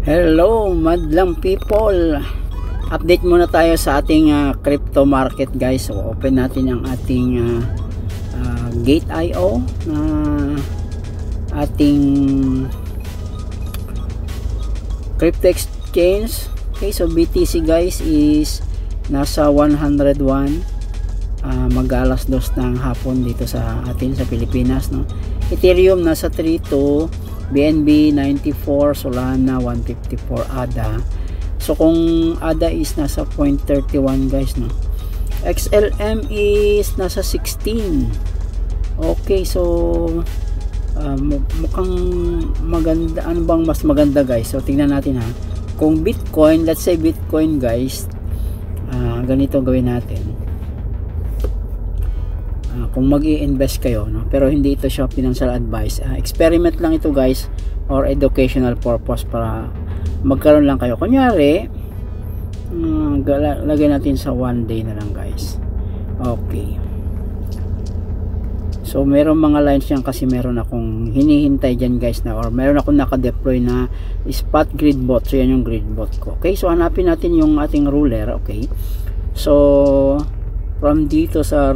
Hello madlang people, update muna tayo sa ating crypto market guys. So open natin ang ating Gate.io na ating crypto exchange. Okay, so BTC guys is nasa 101, mag-alas 2 ng hapon dito sa atin sa Pilipinas, no? Ethereum nasa 32, BNB 94, Solana 154, ADA. So kung ADA is nasa 0.31 guys, no. XLM is nasa 16. Okay, so mukhang maganda. Ano bang mas maganda guys? So tingnan natin ha. Kung Bitcoin, let's say Bitcoin guys, ganito gawin natin. Kung mag-i-invest kayo, no? Pero hindi ito siya financial advice, experiment lang ito guys, or educational purpose para magkaroon lang kayo. Kunyari lagay natin sa 1 day na lang guys. Okay, so meron mga lines yan kasi meron akong hinihintay dyan guys na, or meron akong naka-deploy na spot grid bot. So yan yung grid bot ko. Okay, so hanapin natin yung ating ruler. Okay, so from dito sa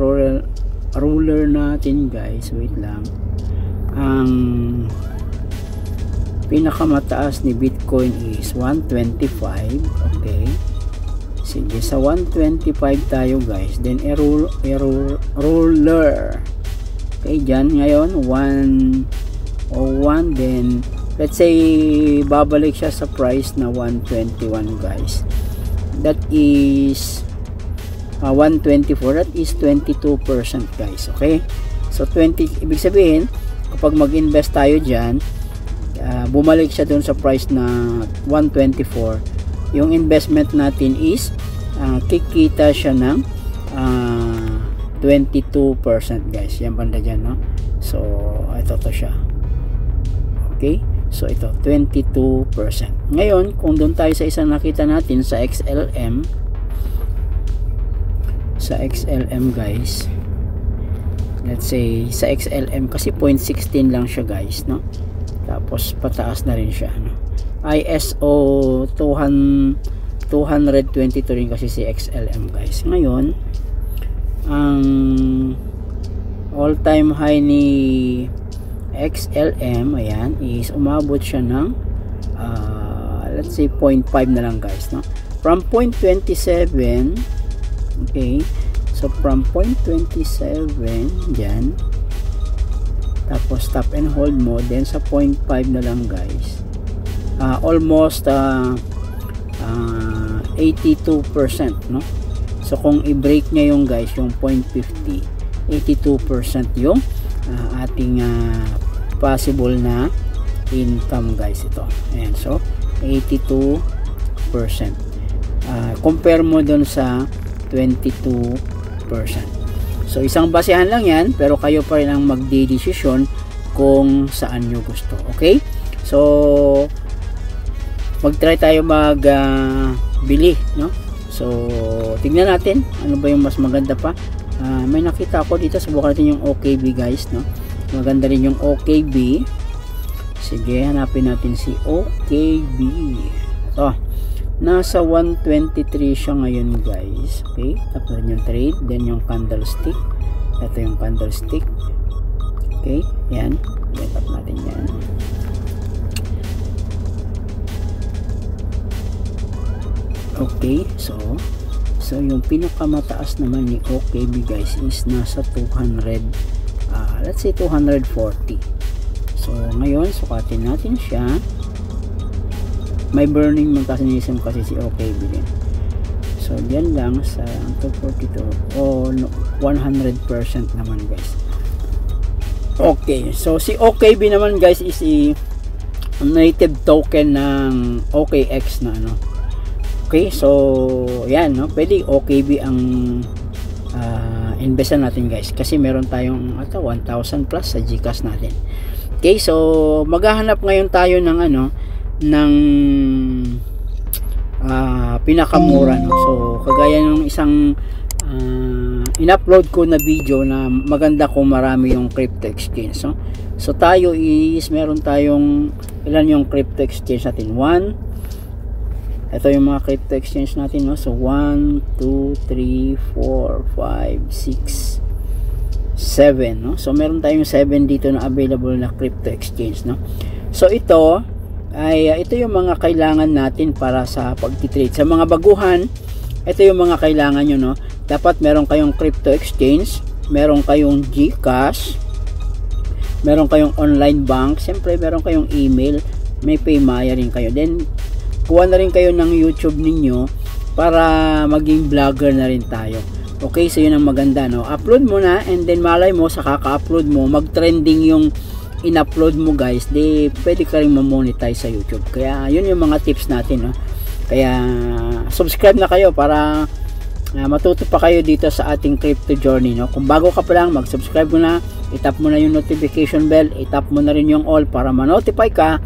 ruler natin guys, wait lang, ang pinakamataas ni Bitcoin is 125. Okay, sige, sa 125 tayo guys, then ruler. Okay, dyan ngayon 101, then let's say babalik siya sa price na 121 guys. That is 124, that is 22% guys. Okay, so 20, ibig sabihin kapag mag-invest tayo dyan, bumalik siya dun sa price na 124, yung investment natin is kikita siya ng 22% guys. Yan banda dyan, no? So ito to siya. Okay, so ito 22%. Ngayon kung doon tayo sa isang nakita natin sa XLM, guys, let's say sa XLM kasi 0.16 lang siya guys, no? Tapos pataas na rin siya, no? ISO 222 rin kasi si XLM guys. Ngayon ang all time high ni XLM, ayan, is umabot siya ng let's say 0.5 na lang guys, no? From 0.27. Okay, so from 0.27 dyan, tapos stop and hold mo, then sa 0.5 na lang guys, almost 82%, no? So kung i-break niya yung guys, yung 0.50, 82% yung ating possible na income guys. Ito, ayan, so 82%. Compare mo dun sa 22%. So isang basehan lang yan, pero kayo pa rin ang magdedesisyon kung saan nyo gusto. Okay, so mag-try tayo bili, no? So tignan natin ano ba yung mas maganda pa. May nakita ako dito, subukan natin yung OKB guys, no? Maganda rin yung OKB. Sige, hanapin natin si OKB. Ito, nasa 123 siya ngayon guys. Okay, tapos yung trade, then yung candlestick. Ito yung candlestick. Okay, yan, tap natin yan. Okay, so yung pinakamataas naman ni OKB guys is nasa 200, let's say 240. So ngayon sukatin natin siya. May burning mechanism kasi si OKB din. So diyan lang sa 242 o 100% naman guys. Okay, so si OKB naman guys is native token ng OKX na, ano. Okay, so yan, no? Pwede OKB ang investan natin guys, kasi meron tayong 1,000 plus sa GCash natin. Okay, so maghahanap ngayon tayo ng ng pinakamura, no? So kagaya ng isang in-upload ko na video na maganda kung marami yung crypto exchange, no? So tayo is meron tayong ilan yung crypto exchange natin, 1 Ito yung mga crypto exchange natin, no? So 1, 2, 3, 4, 5, 6, 7, no? So meron tayong 7 dito na available na crypto exchange, no? So ito yung mga kailangan natin para sa pagti-trade. Sa mga baguhan, ito yung mga kailangan nyo, no? Dapat meron kayong crypto exchange, meron kayong GCash, meron kayong online bank, siyempre meron kayong email, may Paymaya rin kayo. Then kuha na rin kayo ng YouTube ninyo para maging vlogger na rin tayo. Okay, so yun ang maganda, no? Upload mo na, and then malay mo sa kaka-upload mo, mag-trending yung in-upload mo, guys, di pwede ka rin ma-monetize sa YouTube. Kaya yun yung mga tips natin, no? Kaya subscribe na kayo para matuto pa kayo dito sa ating crypto journey, no? Kung bago ka pa lang, mag-subscribe mo na, itap mo na yung notification bell, itap mo na rin yung all para ma-notify ka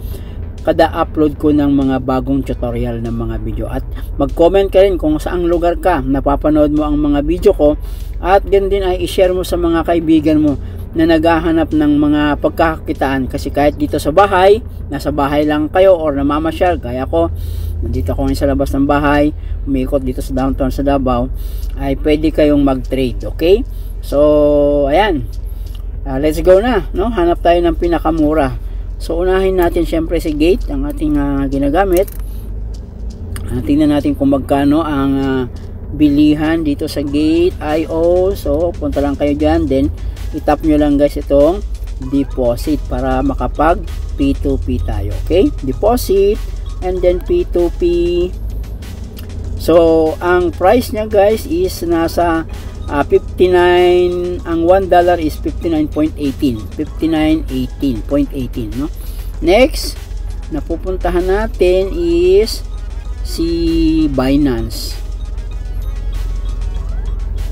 kada upload ko ng mga bagong tutorial ng mga video, at mag-comment ka rin kung saang lugar ka napapanood mo ang mga video ko, at ganun din ay i-share mo sa mga kaibigan mo na naghahanap ng mga pagkakakitaan, kasi kahit dito sa bahay, nasa bahay lang kayo or namamasyal gaya ko, nandito ako ngayon sa labas ng bahay, umikot dito sa downtown sa Davao, ay pwede kayong mag-trade. Okay, so ayan, let's go na, no? Hanap tayo ng pinakamura. So unahin natin syempre si Gate, ang ating ginagamit. Tingnan natin kung magkano ang bilihan dito sa Gate.io. So punta lang kayo dyan, then itap nyo lang guys itong deposit para makapag P2P tayo. Okay, deposit and then P2P. So ang price nya guys is nasa 59, ang $1 is 59.18, 59.18, no? Next na pupuntahan natin is si Binance.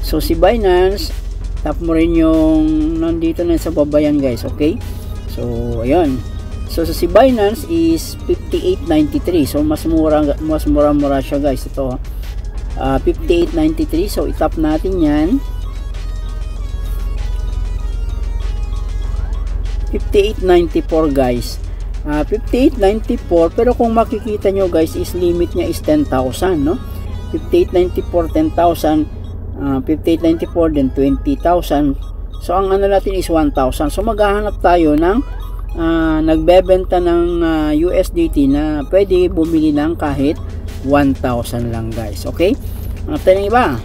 So si Binance, tap mo rin yung nandito na sa baba yan guys. Okay, so ayun, so si Binance is 58.93, so mas mura siya guys. Ito 58.93, so itap natin yan. 58.94 guys, 58.94, pero kung makikita nyo guys, is limit nya is 10,000, no? 58.94, 10,000, 58.94, then 20,000. So ang ano natin is 1,000. So maghahanap tayo ng nagbebenta ng USDT na pwede bumili ng kahit 1,000 lang guys. Okay, hanap tayo ng iba,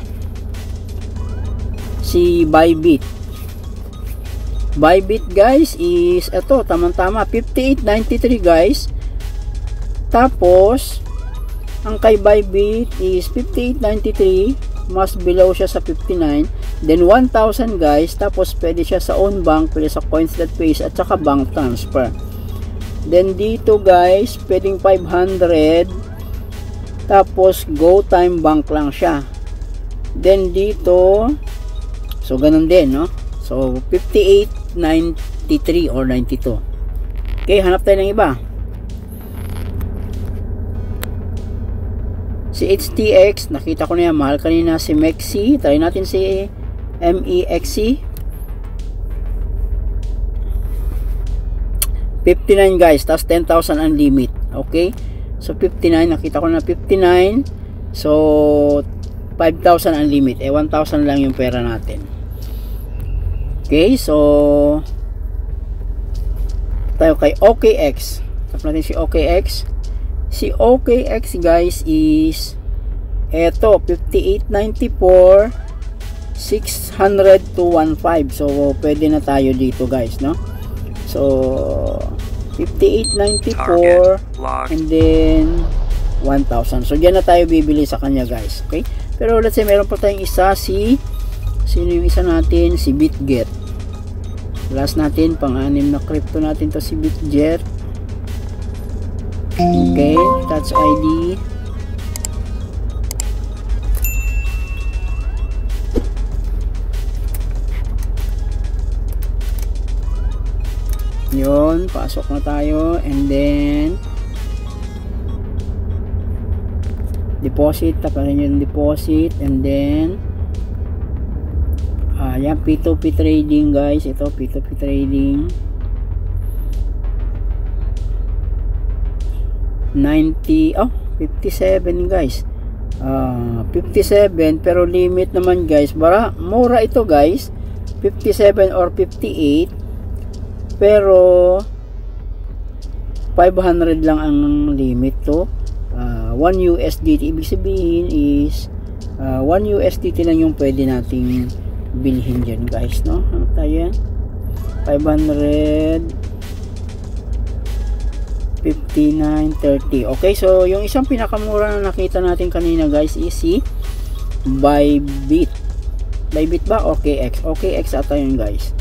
si Bybit. Bybit guys is ito, tamang-tama 58.93 guys. Tapos ang kay Bybit is 58.93, mas below siya sa 59, then 1,000 guys. Tapos pwede siya sa own bank, pwede sa Coins.pay at saka bank transfer. Then dito guys, pwedeng 500, tapos GoTime Bank lang siya. Then dito, so ganun din, no? So 58.93 or 92. Okay, hanap tayo ng iba. Si HTX, nakita ko na yan, mahal kanina. Si Mexi, try natin si MEXC. 59 guys, tas 10,000 ang limit. Okay, so 59, nakita ko na 59. So 5,000 ang limit, 1,000 lang yung pera natin. Okay, so tayo kay OKX. Tap natin si OKX. Si OKX guys is eto 58.94, 600 to 1.5. So pwede na tayo dito guys, no? So 58.94 and then 1,000. So diyan na tayo bibili sa kanya guys. Okay, pero let's say meron pa tayong isa, si sino yung isa natin, si BitGet. Last natin, pang-anim na crypto natin to, si BitGet. Okay, Touch ID. Yun, pasok na tayo, and then deposit, taparin yung deposit, and then yan, P2P trading guys. Ito P2P trading 90, oh 57 guys. 57 pero limit naman guys. Mura ito guys. 57 or 58 pero 500 lang ang limit to. 1 USDT ibig sabihin is 1 USDT lang yung pwede nating bilhin dyan guys, no? Ano tayo yan? 559.30. Okay, so yung isang pinakamura na nakita natin kanina guys is si Bybit. Bybit ba? OKX. OKX ata yun guys.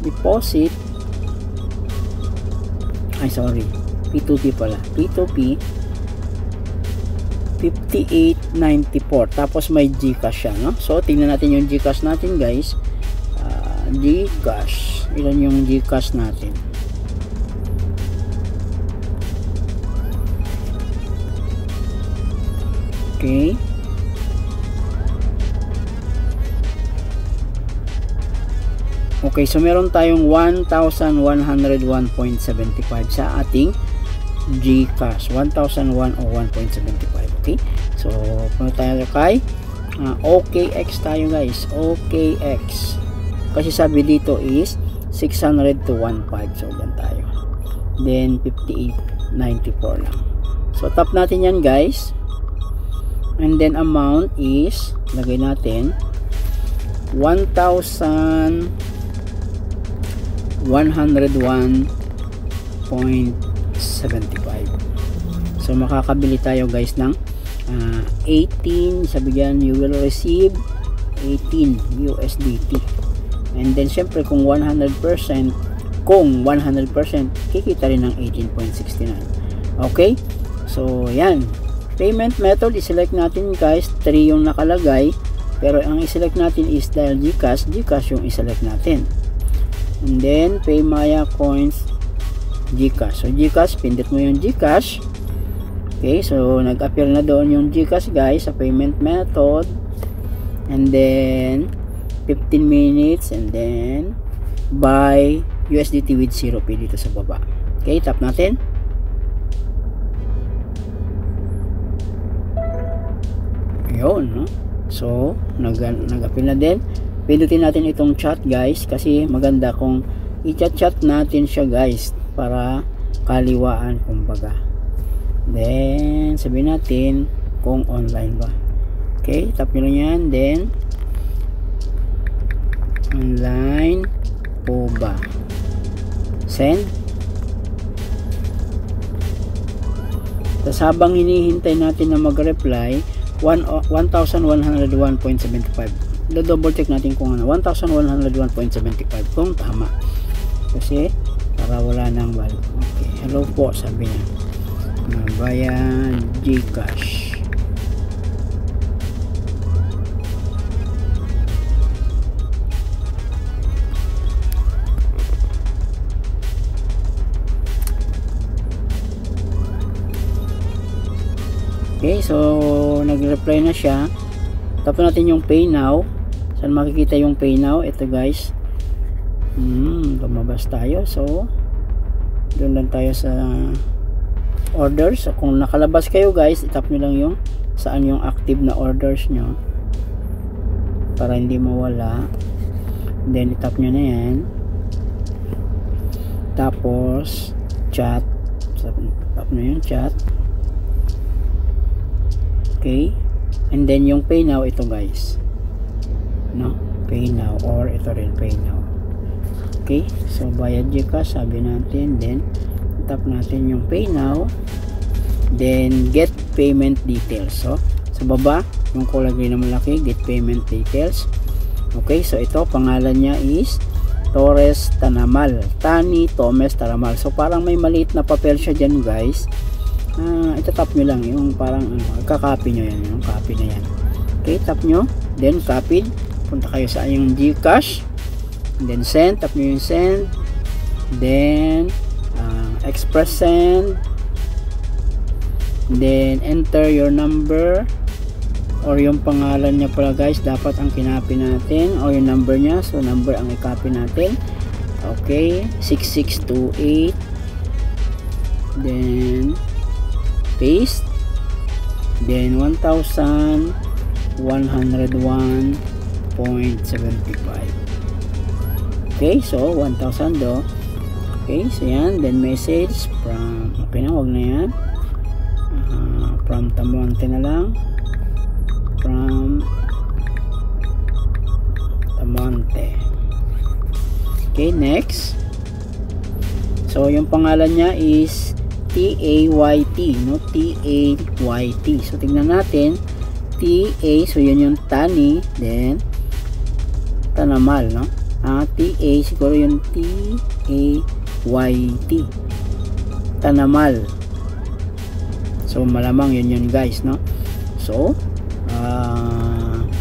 Deposit. Ay sorry. P2P pala. P2P 58.94. Tapos may GCash siya, no? So tingnan natin yung GCash natin guys. GCash. Ilan yung GCash natin? Okay. Okay, so meron tayong 1,101.75 sa ating GCash. 1,101.75. Okay. So, punta tayo kay OKX tayo guys. OKX. Kasi sabi dito is 600 to 1.5. So, dyan tayo. Then, 58.94 lang. So, tap natin yan guys. And then, amount is, lagay natin, 1,101.75. So makakabili tayo guys ng 18, sabi dyan, you will receive 18 USDT. And then syempre kung 100%, kikita rin ng 18.69. Okay, so yan, payment method i-select natin guys. 3 yung nakalagay, pero ang i-select natin is dahil GCash yung i-select natin. And then Pay Maya Coins, GCash. So GCash, pindot mo yung GCash. Okay, so nag-appear na doon yung GCash guys sa payment method. And then 15 minutes and then buy USDT with 0p dito sa baba. Okay, tap natin. Yun, no? So nag-appear na din. Pindutin natin itong chat guys kasi maganda kung i-chat natin siya guys para kaliwaan kumbaga. Then sabihin natin kung online ba. Okay, tap nyo lang yan. Then online po ba, send. Tapos habang hinihintay natin na mag-reply, 1,101.75. double check natin kung ano, 1,101.75 kung tama kasi para wala nang value. Okay, hello po sabi niya. Bayan GCash. Okay, so nag-reply na siya. Tap natin yung Pay Now. Saan makikita yung Pay Now? Ito guys. Lumabas tayo. So doon lang tayo sa orders. So, kung nakalabas kayo guys, itap nyo lang yung saan yung active na orders nyo para hindi mawala. Then itap nyo na yan. Tapos chat. Tap nyo yung chat. Okay, and then yung Pay Now, ito guys, no, Pay Now, or ito rin Pay Now. Okay, so bayad GCash sabi natin, then tap natin yung Pay Now, then get payment details. So sa baba yung kulay na malaki, get payment details. Okay, so ito pangalan niya is Torres Tanamal, Tani Tomes Tanamal. So parang may maliit na papel siya dyan guys. Itatap nyo lang yung parang kakopy nyo yan, yung copy na yan. Okay, tap nyo, then copied, punta kayo sa yung GCash, then send, tap nyo yung send, then express send, then enter your number or yung pangalan niya pala guys, dapat ang kinopy natin, or yung number niya, so number ang i-copy natin. Okay, 6628, then paste, then 1,101.75. Okay, so 1,000 do. Okay, so yan, then message from, okay na, wag na yan, from Tamonte na lang, from Tamonte. Okay, next. So yung pangalan niya is TAYT, no? TAYT. So tingnan natin, TA, so yun yung Tani, then Tanamal, no? TA, siguro yung TAYT, Tanamal. So malamang yun guys, no? So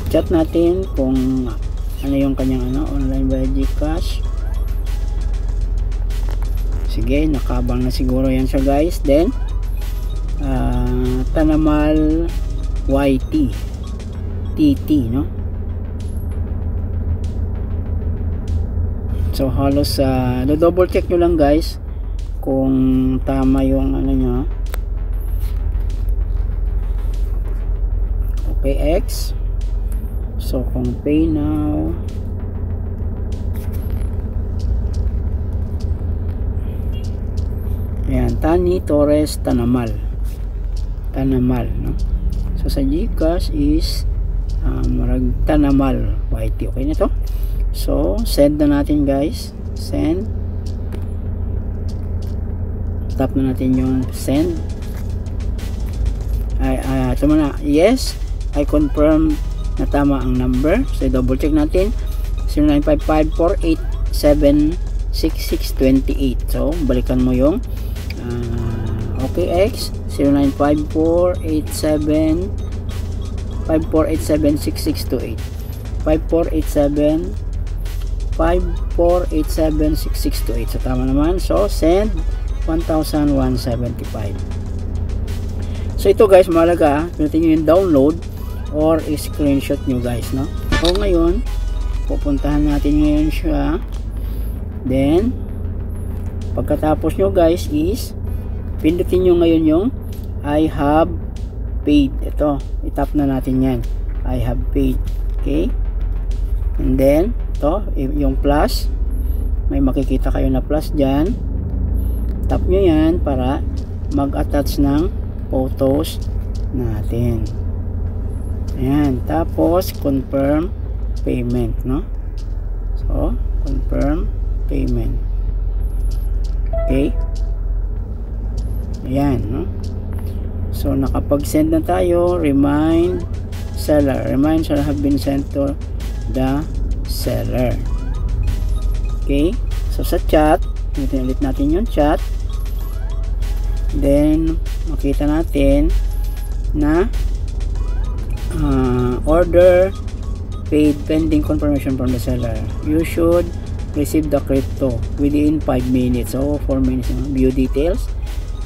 chat natin kung ano yung kanyang online by Gcash. Sige, nakabang na siguro yan siya guys. Then Tanamal YT TT, no? So halos double check nyo lang guys kung tama yung nyo. Okay, X. So kung pay now, ayan, Tani Torres Tanamal, no? So sa Gcash is marag Tanamal YT. Okay na to. So send na natin guys, send, tap na natin yung send. Ito muna, yes, I confirm na tama ang number. So double check natin, 0955-487-6628. So balikan mo yung OKX 095487-6628, 5487-6628. So tama naman. So send 1,175. So ito guys, mahalaga, pinutin nyo yung download or screenshot nyo guys, no? So ngayon, pupuntahan natin ngayon siya. Then pagkatapos nyo guys is pindutin nyo ngayon yung I have paid. Ito, itap na natin yan, I have paid. Okay, and then ito, yung plus, may makikita kayo na plus dyan. Tap nyo yan para mag-attach ng photos natin. Ayan, tapos confirm payment, no? So confirm payment. Okay, ayan, no? So nakapag-send na tayo. Remind seller have been sent to the seller. Okay, so sa chat, ulit natin yung chat. Then makita natin na order paid pending confirmation from the seller. You should receive the crypto within 5 minutes. So 4 minutes, no? View details.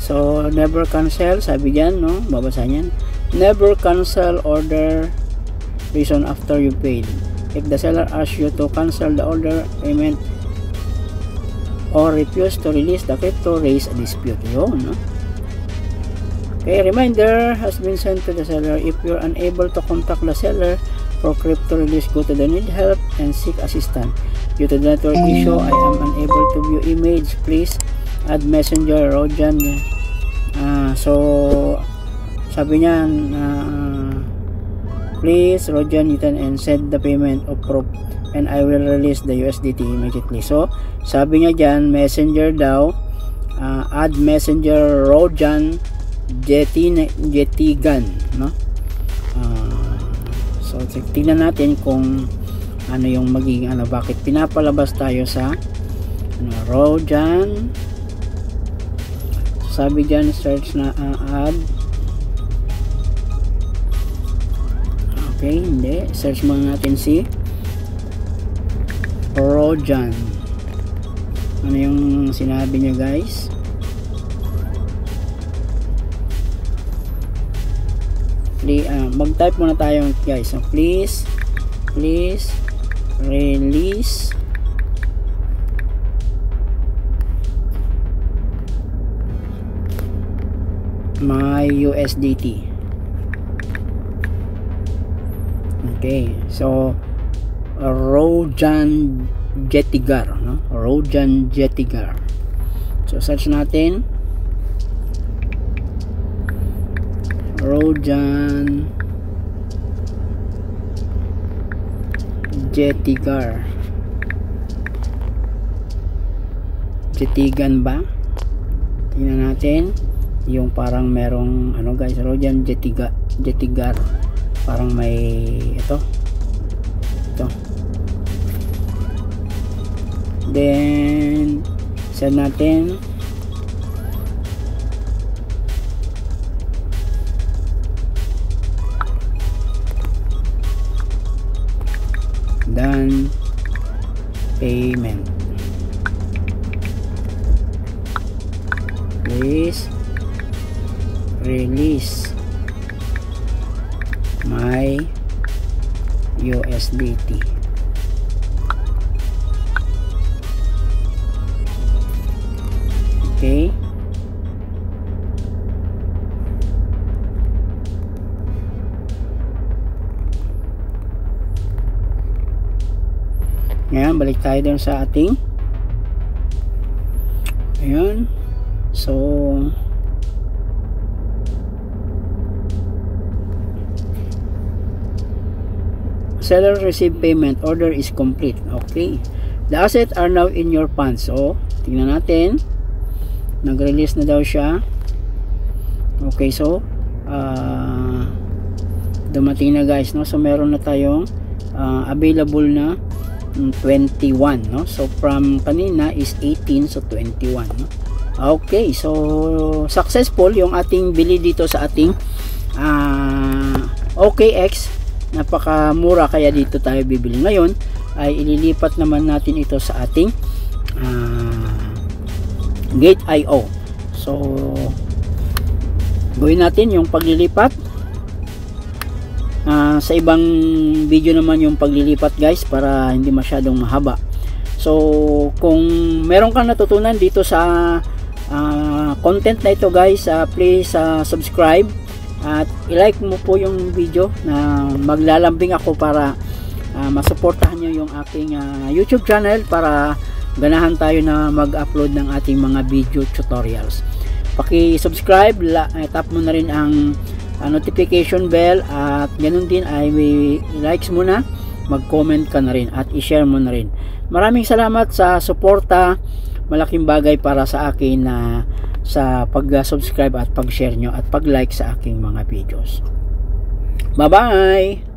So never cancel, sabi dyan, no? Babasa nyan, never cancel order reason after you paid. If the seller asks you to cancel the order payment or refuse to release the crypto, raise a dispute. Yun, no? Okay, reminder has been sent to the seller. If you're unable to contact the seller for crypto release, go to the need help and seek assistance. Due to the network issue, I am unable to view image. Please add messenger Rojan. So sabi niya, please Rojan Ethan and send the payment of proof and I will release the USDT immediately. So sabi niya dyan, messenger daw, add messenger Rojan Jetigan, no? So tingnan natin kung ano yung magiging bakit pinapalabas tayo sa Rojan. So, sabi dyan, search na add. Okay, hindi, search muna natin si Rojan. Ano yung sinabi niya guys? Mag-type muna tayo guys. So, please release my USDT. Okay, so Rojan Jetigar, no? Rojan Jetigar. So search natin Rojan Jetigar. Jetigan ba? Tingnan natin yung parang merong ano guys, Rojan Jetigar. Parang may ito. Then send natin. Done payment. Please release my USDT. Okay. Ngayon, balik tayo dun sa ating ayun. So seller receive payment, order is complete. Okay, the assets are now in your funds. So tingnan natin, nag-release na daw siya. Okay, so dumating na guys, no? So meron na tayong available na 21, no? So from kanina is 18, so 21, no? Okay, so successful yung ating bili dito sa ating OKX. Napakamura, kaya dito tayo bibili. Ngayon ay ililipat naman natin ito sa ating Gate.io. So gawin natin yung paglilipat. Sa ibang video naman yung paglilipat guys, para hindi masyadong mahaba. So kung meron kang natutunan dito sa content na ito guys, please subscribe at i-like mo po yung video, na maglalambing ako para masuportahan nyo yung aking YouTube channel, para ganahan tayo na mag-upload ng ating mga video tutorials. Paki-subscribe, tap mo na rin ang notification bell, at ganun din ay may likes mo na, mag-comment ka na rin at i-share mo na rin. Maraming salamat sa suporta. Malaking bagay para sa akin na sa pag-subscribe at pag-share nyo at pag-like sa aking mga videos. Bye-bye!